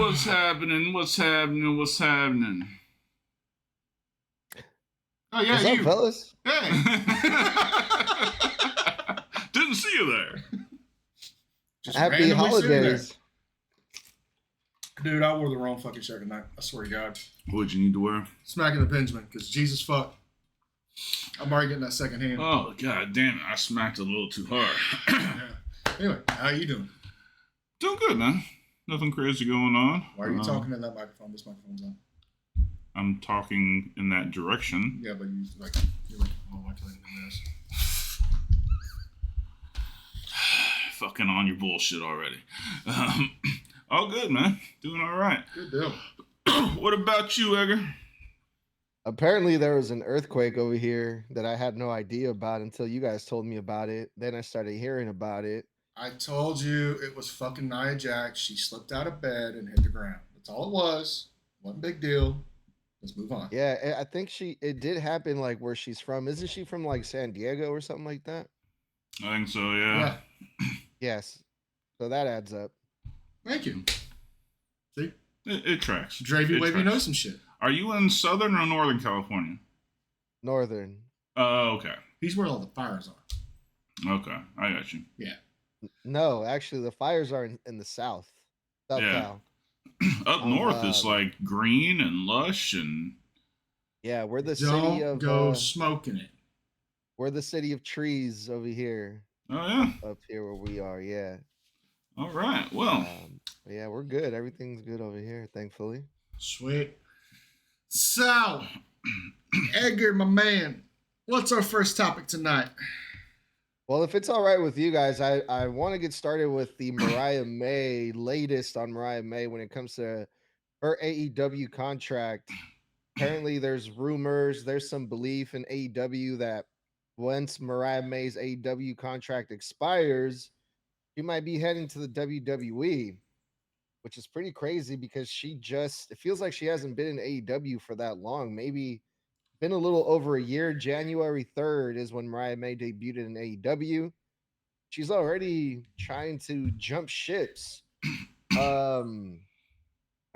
What's happening? What's happening? What's happening? Oh, yeah, What's up, fellas? Hey. Didn't see you there. Just Happy holidays. Dude, I wore the wrong fucking shirt tonight. I swear to God. What'd you need to wear? Smacking the Benjamin, because Jesus fuck. I'm already getting that second hand. Oh, God damn it. I smacked a little too hard. Yeah. Anyway, how you doing? Doing good, man. Nothing crazy going on. Why are you talking in that microphone? This microphone's on. I'm talking in that direction. Yeah, but you're like, oh, why can't I do this? Fucking on your bullshit already. All good, man. Doing all right. Good deal. What about you, Edgar? Apparently, there was an earthquake over here that I had no idea about until you guys told me about it. Then I started hearing about it. I told you it was fucking Nia Jax. She slipped out of bed and hit the ground. That's all it was. One big deal. Let's move on. Yeah, I think it did happen like where she's from. Isn't she from like San Diego or something like that? I think so, yeah. Yes. So that adds up. Thank you. See? It tracks. Dravey Wavy knows some shit. Are you in Southern or Northern California? Northern. Oh, okay. He's where all the fires are. Okay, I got you. Yeah. No, actually, the fires are in the South. South Cal. Up north is like green and lush and... Yeah, we're the city Don't of... go smoking it. We're the city of trees over here. Oh, yeah? Up here where we are, yeah. All right, well... yeah, we're good. Everything's good over here, thankfully. Sweet. So, Edgar, my man, what's our first topic tonight? Well, if it's all right with you guys, I want to get started with the Mariah May, latest on Mariah May when it comes to her AEW contract. Apparently, there's rumors, there's some belief in AEW that once Mariah May's AEW contract expires, she might be heading to the WWE, which is pretty crazy because it feels like she hasn't been in AEW for that long. Maybe been a little over a year. January 3rd is when Mariah May debuted in AEW. She's already trying to jump ships. I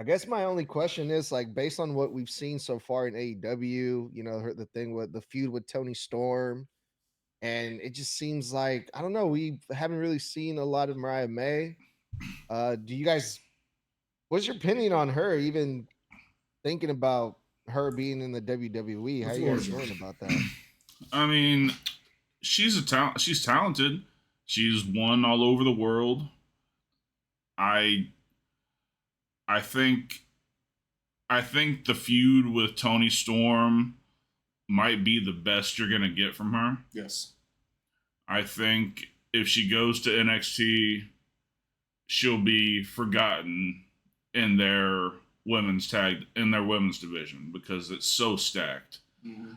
guess my only question is, like, based on what we've seen so far in AEW, you know, the thing with the feud with Toni Storm, and it just seems like, I don't know, we haven't really seen a lot of Mariah May. Do you guys, what's your opinion on her, even thinking about her being in the WWE? How are you guys feeling about that? I mean, she's talented. She's won all over the world. I think the feud with Toni Storm might be the best you're gonna get from her. Yes. I think if she goes to NXT, she'll be forgotten in their women's division because it's so stacked. Mm-hmm.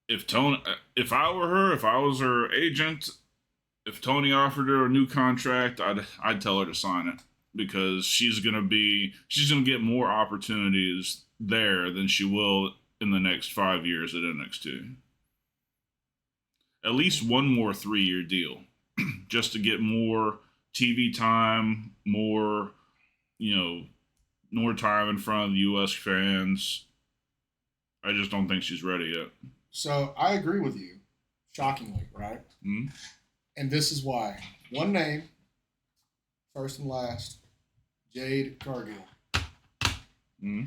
If I were her, if I was her agent, if Tony offered her a new contract, I'd tell her to sign it because she's gonna get more opportunities there than she will in the next 5 years at NXT. At least one more 3-year deal, just to get more TV time, more time in front of the U.S. fans. I just don't think she's ready yet. So I agree with you, shockingly, right? Mm-hmm. And this is why. One name, first and last, Jade Cargill. Mm-hmm.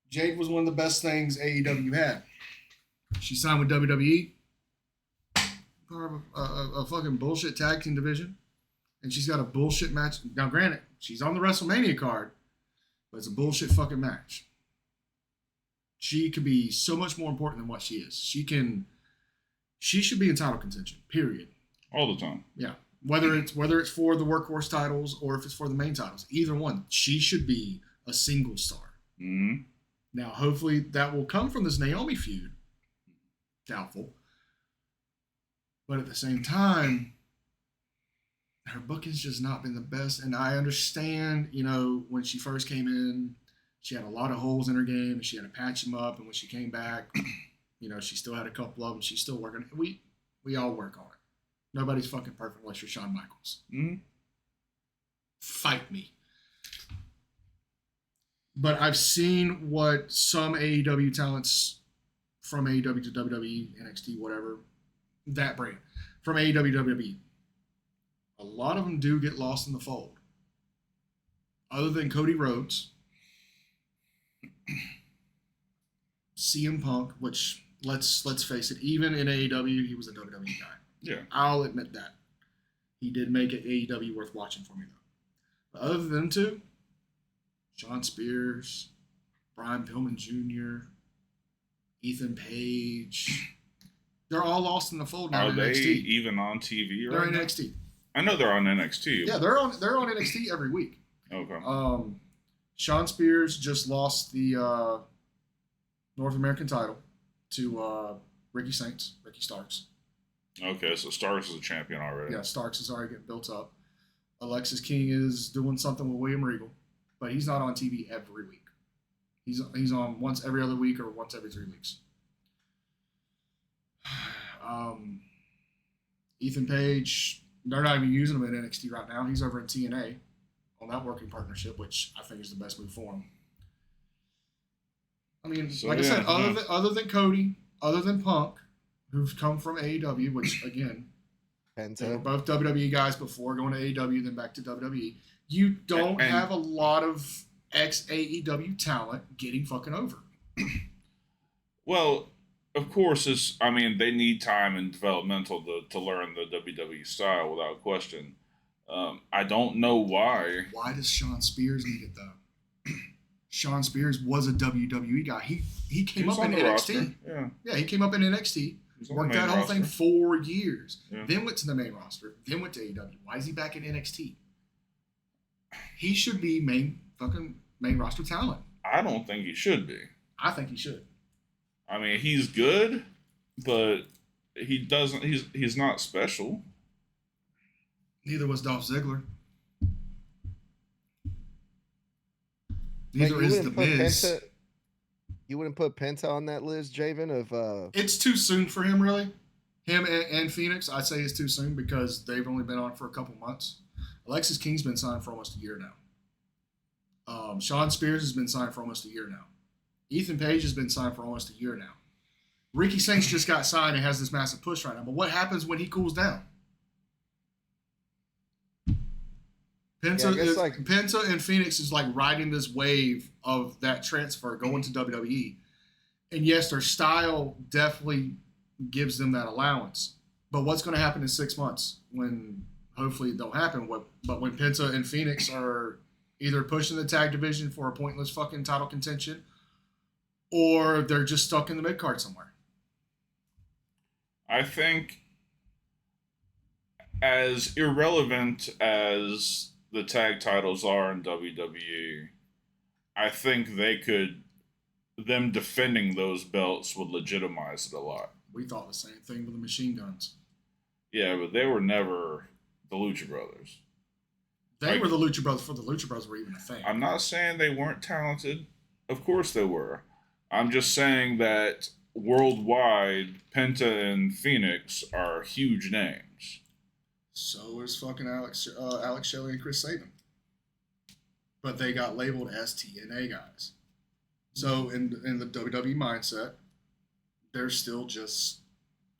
Jade was one of the best things AEW had. She signed with WWE, part of a fucking bullshit tag team division, and she's got a bullshit match. Now, granted, she's on the WrestleMania card, but it's a bullshit fucking match. She could be so much more important than what she is. She should be in title contention, period. All the time. Yeah. Whether it's for the workhorse titles or if it's for the main titles, either one, she should be a single star. Mm-hmm. Now, hopefully that will come from this Naomi feud. Doubtful. But at the same time, her booking's just not been the best. And I understand, when she first came in, she had a lot of holes in her game and she had to patch them up. And when she came back, she still had a couple of them. She's still working. We all work on it. Nobody's fucking perfect unless you're Shawn Michaels. Mm-hmm. Fight me. But I've seen what some AEW talents from AEW to WWE, NXT, whatever, that brand, from AEW to WWE, a lot of them do get lost in the fold. Other than Cody Rhodes, CM Punk, which let's face it, even in AEW, he was a WWE guy. Yeah. I'll admit that. He did make it AEW worth watching for me, though. But other than them two, Shawn Spears, Brian Pillman Jr., Ethan Page, they're all lost in the fold now. Are in they NXT. even on TV They're right in now? NXT. I know they're on NXT. Yeah, they're on NXT every week. Okay. Shawn Spears just lost the North American title to Ricky Starks. Okay, so Starks is a champion already. Yeah, Starks is already getting built up. Alexis King is doing something with William Regal, but he's not on TV every week. He's on once every other week or once every 3 weeks. Ethan Page, they're not even using him in NXT right now. He's over in TNA on that working partnership, which I think is the best move for him. I mean, So, like I yeah, said, other than Cody, other than Punk, who've come from AEW, which again, they were Penta. both WWE guys before going to AEW, then back to WWE. You don't And- have a lot of ex AEW talent getting fucking over. Well, of course, they need time and developmental to learn the WWE style without question. I don't know why. Why does Shawn Spears need it though? Shawn Spears was a WWE guy. He came He's up in on the NXT. roster. Yeah. Yeah, he came up in NXT. He's on the Worked main that whole roster. thing 4 years. Yeah. Then went to the main roster. Then went to AEW. Why is he back in NXT? He should be main roster talent. I don't think he should be. I think he should. I mean, he's good, but he doesn't. He's not special. Neither was Dolph Ziggler. But Neither is The Miz. You wouldn't put Penta on that list, Javen, of It's too soon for him, really. Him and Phoenix, I'd say it's too soon because they've only been on for a couple months. Alexis King's been signed for almost a year now. Shawn Spears has been signed for almost a year now. Ethan Page has been signed for almost a year now. Ricky Saints just got signed and has this massive push right now. But what happens when he cools down? Penta and Phoenix is like riding this wave of that transfer going to WWE. And yes, their style definitely gives them that allowance. But what's going to happen in 6 months when hopefully it don't happen? But when Penta and Phoenix are either pushing the tag division for a pointless fucking title contention or they're just stuck in the mid card somewhere. I think, as irrelevant as the tag titles are in WWE, I think them defending those belts would legitimize it a lot. We thought the same thing with the Machine Guns. Yeah, but they were never the Lucha Brothers. They were the Lucha Brothers before the Lucha Brothers were even a thing. I'm not saying they weren't talented. Of course they were. I'm just saying that worldwide, Penta and Phoenix are huge names. So is fucking Alex Shelley and Chris Sabin. But they got labeled as TNA guys. So in the WWE mindset, they're still just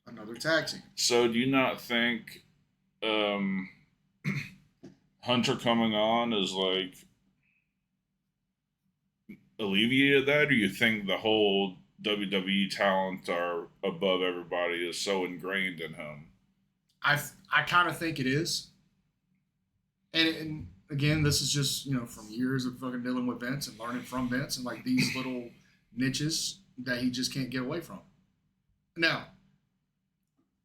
another tag team. So do you not think Hunter coming on is like alleviated that, or you think the whole WWE talent are above everybody is so ingrained in him? I kind of think it is. And again, this is just, from years of fucking dealing with Vince and learning from Vince and like these little niches that he just can't get away from. Now,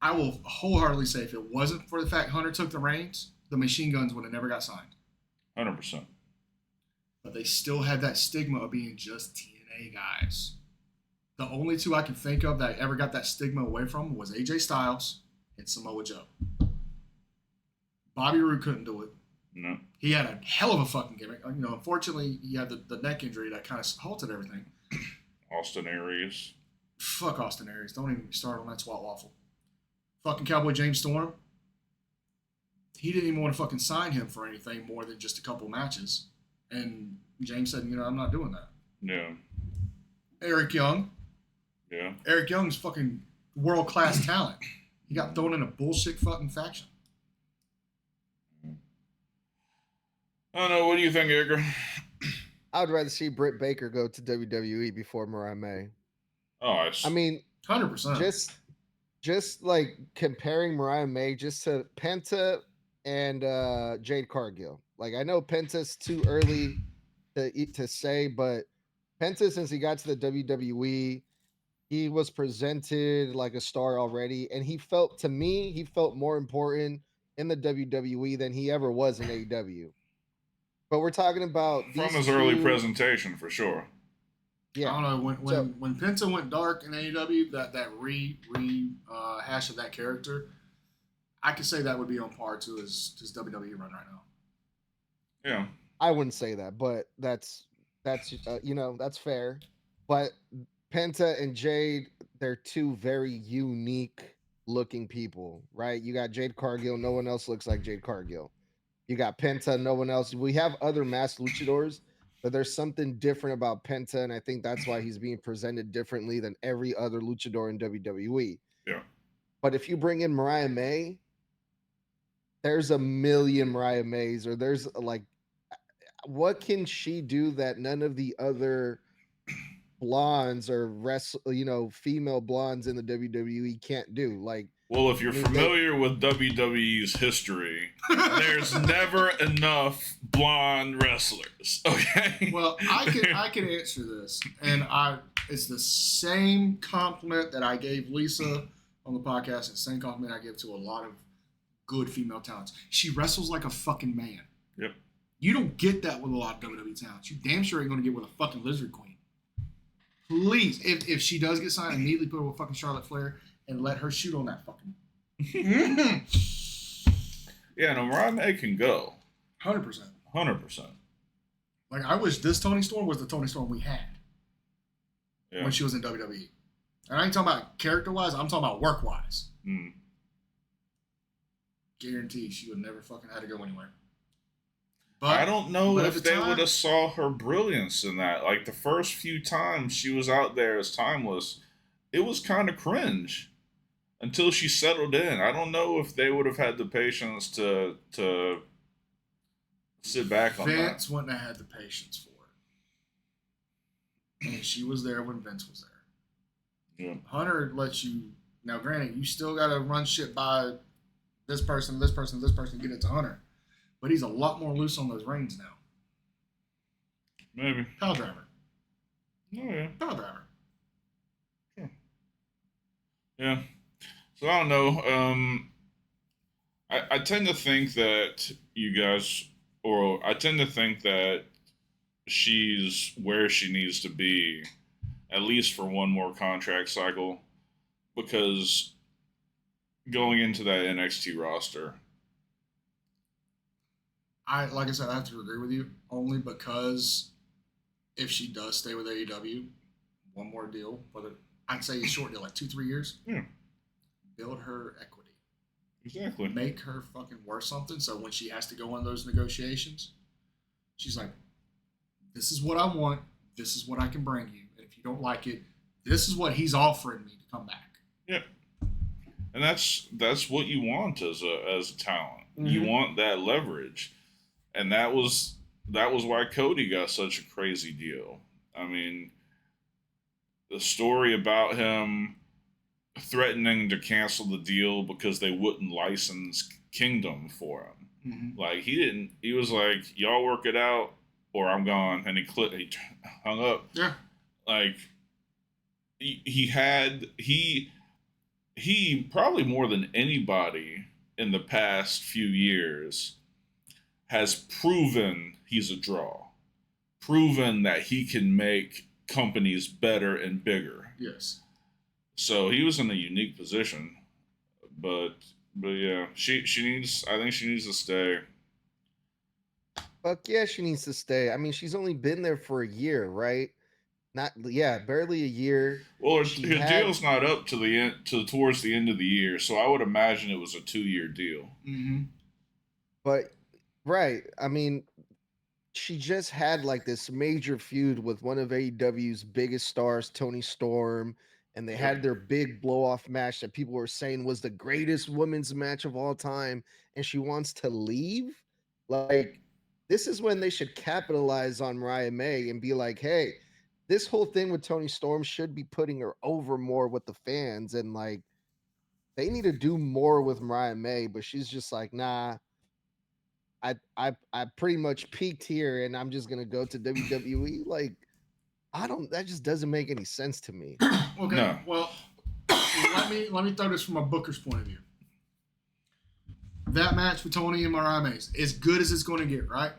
I will wholeheartedly say if it wasn't for the fact Hunter took the reins, the Machine Guns would have never got signed. 100%. But they still had that stigma of being just TNA guys. The only two I can think of that ever got that stigma away from was AJ Styles and Samoa Joe. Bobby Roode couldn't do it. No. He had a hell of a fucking gimmick. Unfortunately, he had the neck injury that kind of halted everything. Austin Aries. Fuck Austin Aries. Don't even start on that swat waffle. Fucking Cowboy James Storm. He didn't even want to fucking sign him for anything more than just a couple matches And James said, I'm not doing that. Yeah. Eric Young. Yeah. Eric Young's fucking world-class talent. He got thrown in a bullshit fucking faction. I don't know. What do you think, Edgar? I would rather see Britt Baker go to WWE before Mariah May. Oh, I mean, 100%. Just like comparing Mariah May just to Penta and Jade Cargill. Like, I know Penta's too early to say, but Penta, since he got to the WWE, he was presented like a star already, and he felt more important in the WWE than he ever was in AEW. But we're talking about from his early presentation, for sure. Yeah, I don't know when Penta went dark in AEW, that hash of that character, I could say that would be on par to his WWE run right now. Yeah, I wouldn't say that, but that's that's fair. But Penta and Jade, they're two very unique looking people, right? You got Jade Cargill, no one else looks like Jade Cargill. You got Penta, no one else. We have other masked luchadors, but there's something different about Penta, and I think that's why he's being presented differently than every other luchador in WWE. Yeah. But if you bring in Mariah May, there's a million Mariah Mays, or there's like, what can she do that none of the other blondes or female blondes in the WWE can't do? Like, well, if you're familiar with WWE's history, there's never enough blonde wrestlers. Okay. Well, I can answer this, and it's the same compliment that I gave Lisa on the podcast, and the same compliment I give to a lot of good female talents. She wrestles like a fucking man. Yep. You don't get that with a lot of WWE talents. You damn sure ain't gonna get with a fucking Lizard Queen. Please, if she does get signed, immediately put her with fucking Charlotte Flair and let her shoot on that fucking. Yeah, no, Mariah May can go. 100%. 100%. Like, I wish this Toni Storm was the Toni Storm we had when she was in WWE. And I ain't talking about character-wise, I'm talking about work-wise. Mm. Guarantee she would never fucking had to go anywhere. But I don't know if they would have saw her brilliance in that. Like, the first few times she was out there as Timeless, it was kind of cringe until she settled in. I don't know if they would have had the patience to sit back on that. Vince wouldn't have had the patience for it. And she was there when Vince was there. Yeah. Hunter lets you... Now, granted, you still got to run shit by this person, this person, this person to get it to Hunter. But he's a lot more loose on those reins now. Maybe. Power driver. Oh, yeah. Power driver. Sure. Yeah. So, I don't know. I tend to think that I tend to think that she's where she needs to be, at least for one more contract cycle, because going into that NXT roster, like I said, I have to agree with you, only because if she does stay with AEW, one more deal, whether I'd say a short deal, like 2-3 years, build her equity. Exactly. Make her fucking worth something, so when she has to go on those negotiations, she's like, this is what I want, this is what I can bring you, and if you don't like it, this is what he's offering me to come back. Yep. And that's what you want as a talent. Mm-hmm. You want that leverage. And that was why Cody got such a crazy deal. I mean, the story about him threatening to cancel the deal because they wouldn't license Kingdom for him. Mm-hmm. Like, he was like, y'all work it out or I'm gone. And he hung up. Yeah. Like, he probably more than anybody in the past few years has proven he's a draw, proven that he can make companies better and bigger. Yes. So he was in a unique position, but yeah, she needs. I think she needs to stay. Fuck yeah, she needs to stay. I mean, she's only been there for a year, right? Barely a year. Well, her deal's not up to the end, towards the end of the year, so I would imagine it was a 2-year deal. Mm-hmm. But right, I mean, she just had like this major feud with one of AEW's biggest stars, Tony Storm, and they had their big blow off match that people were saying was the greatest women's match of all time, and she wants to leave. Like, this is when they should capitalize on Mariah May and be like, hey, this whole thing with Tony Storm should be putting her over more with the fans, and like they need to do more with Mariah May, but she's just like, nah, I pretty much peaked here and I'm just gonna go to WWE. Like, I don't, that just doesn't make any sense to me. Okay, No. well, let me throw this from a Booker's point of view. That match with Tony and Mariah May is as good as it's going to get, right?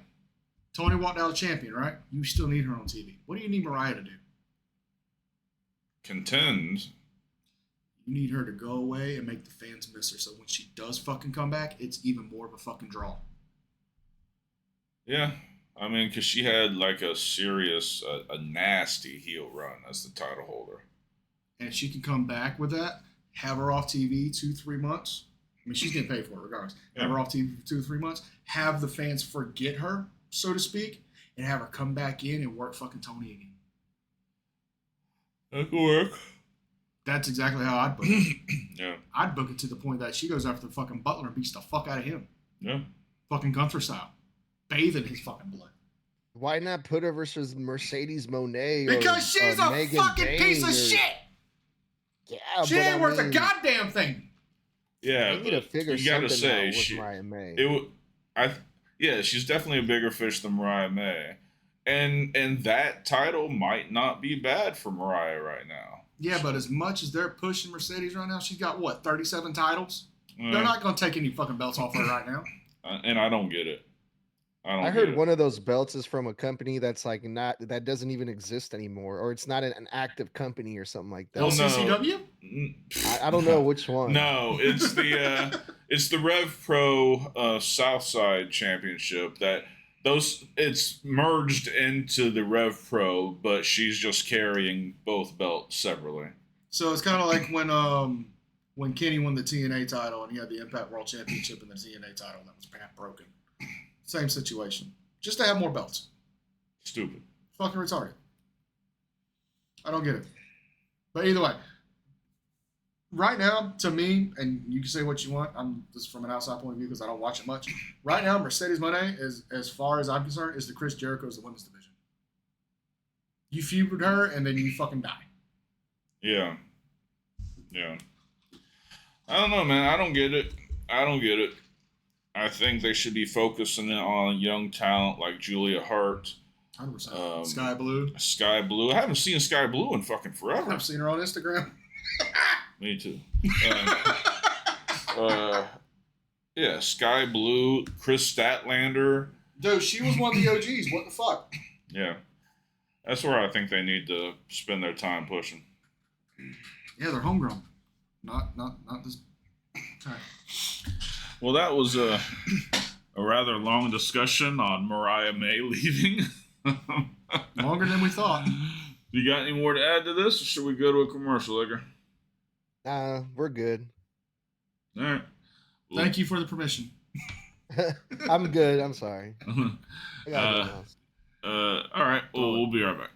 Tony walked out champion, right? You still need her on TV. What do you need Mariah to do? Contend. You need her to go away and make the fans miss her, so when she does fucking come back, it's even more of a fucking draw. Yeah. I mean, because she had like a serious, a nasty heel run as the title holder. And if she can come back with that, have her off TV 2-3 months. I mean, she's getting paid for it regardless. Have her off TV for 2 or 3 months. Have the fans forget her, so to speak, and have her come back in and work fucking Tony again. That could work. That's exactly how I'd book it. Yeah. I'd book it to the point that she goes after the fucking Butler and beats the fuck out of him. Yeah. Fucking Gunther style. Bathe in his fucking blood. Why not put her versus Mercedes Moné? Because she's a Megan fucking Bayne piece of shit. Yeah, She ain't worth a goddamn thing. Yeah. They need to figure you gotta something out say, with Mariah May. yeah, she's definitely a bigger fish than Mariah May. And that title might not be bad for Mariah right now. Yeah, but as much as they're pushing Mercedes right now, she's got, what, 37 titles? They're not going to take any fucking belts off her right now. And I don't get it. I heard one of those belts is from a company that's like not, that doesn't even exist anymore, or it's not an active company or something like that. LCCW? I don't know which one. No, it's the Rev Pro Southside Championship it's merged into the Rev Pro, but she's just carrying both belts separately. So it's kind of like when Kenny won the TNA title and he had the Impact World Championship and the TNA title that was broken. Same situation. Just to have more belts. Stupid. Fucking retarded. I don't get it. But either way, right now, to me, and you can say what you want, this is from an outside point of view because I don't watch it much. Right now, Mercedes Moné is, as far as I'm concerned, is the Chris Jericho's the women's division. You feud with her and then you fucking die. Yeah. Yeah. I don't know, man. I don't get it. I think they should be focusing on young talent like Julia Hart. 100%. Sky Blue. Sky Blue. I haven't seen Sky Blue in fucking forever. I've seen her on Instagram. Me too. Yeah, Sky Blue, Chris Statlander. Dude, she was one of the OGs. What the fuck? Yeah. That's where I think they need to spend their time pushing. Yeah, they're homegrown. Not this. Okay. Well, that was a rather long discussion on Mariah May leaving. Longer than we thought. You got any more to add to this, or should we go to a commercial, Edgar? We're good. All right. Well, Thank you for the permission. I'm good. I'm sorry. I got nothing else. All right. Well, we'll be right back.